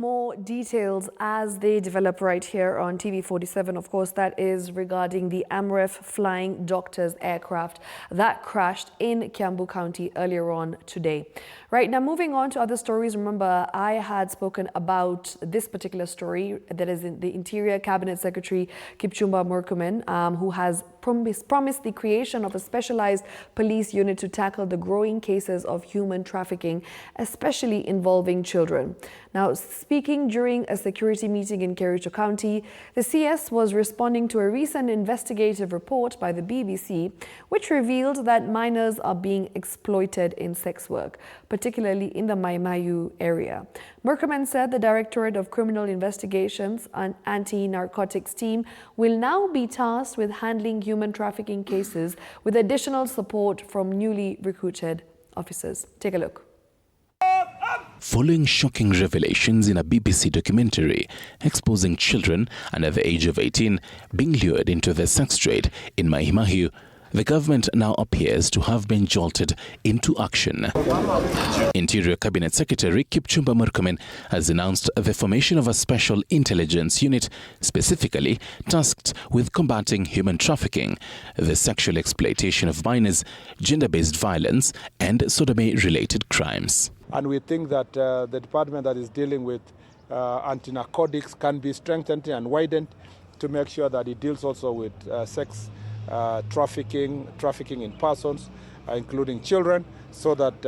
More details as they develop right here on TV47. Of course, that is regarding the AMREF Flying Doctors aircraft that crashed in Kiambu County earlier on today. Right now, moving on to other stories. Remember, I had spoken about this particular story that is in the Interior Cabinet Secretary Kipchumba Murkomen, who has promised the creation of a specialized police unit to tackle the growing cases of human trafficking, especially involving children. Now, speaking during a security meeting in Kericho County, the CS was responding to a recent investigative report by the BBC, which revealed that minors are being exploited in sex work, particularly in the Maimayu area. Murkomen said the Directorate of Criminal Investigations and Anti-Narcotics team will now be tasked with handling human trafficking cases with additional support from newly recruited officers. Take a look. Following shocking revelations in a BBC documentary exposing children under the age of 18 being lured into the sex trade in Maimayu, the government now appears to have been jolted into action. Interior Cabinet Secretary Kipchumba Murkomen has announced the formation of a special intelligence unit specifically tasked with combating human trafficking, the sexual exploitation of minors, gender-based violence, and sodomy-related crimes. And we think that the department that is dealing with anti-narcotics can be strengthened and widened to make sure that it deals also with sex trafficking in persons, including children, so that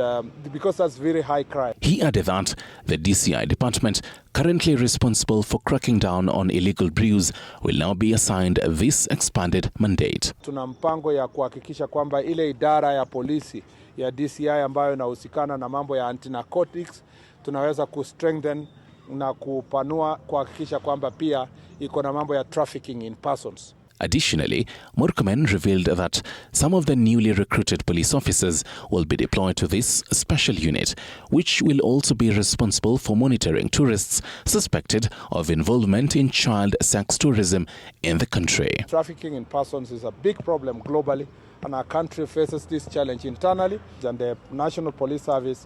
because that's very high crime. He added that the DCI department, currently responsible for cracking down on illegal brews, will now be assigned this expanded mandate. Tuna mpango ya kuhakikisha kwamba ile idara ya polisi ya DCI ambayo inahusikana na mambo ya anti-narcotics tunaweza ku-strengthen na kupanua kuhakikisha kwamba pia iko na mambo ya trafficking in persons. Additionally, Murkomen revealed that some of the newly recruited police officers will be deployed to this special unit, which will also be responsible for monitoring tourists suspected of involvement in child sex tourism in the country. Trafficking in persons is a big problem globally, and our country faces this challenge internally, and the National Police Service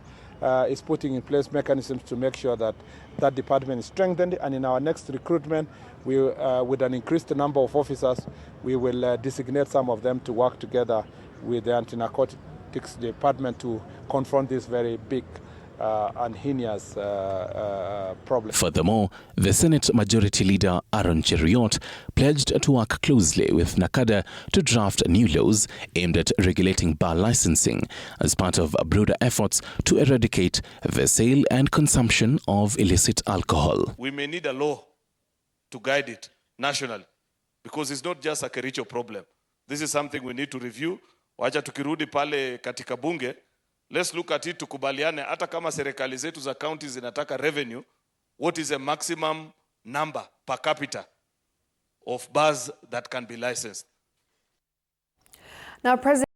is putting in place mechanisms to make sure that that department is strengthened, and in our next recruitment, we, with an increased number of officers, we will designate some of them to work together with the anti-narcotics department to confront this very big and heinous problem. Furthermore, the Senate Majority Leader Aaron Cheruiyot pledged to work closely with NACADA to draft new laws aimed at regulating bar licensing as part of broader efforts to eradicate the sale and consumption of illicit alcohol. We may need a law to guide it nationally, because it's not just a Kericho problem. This is something we need to review. Wacha tukirudi pale katika bunge, let's look at it, tukubaliane hata kama serikali zetu za counties zinataka revenue, what is a maximum number per capita of bars that can be licensed. Now, President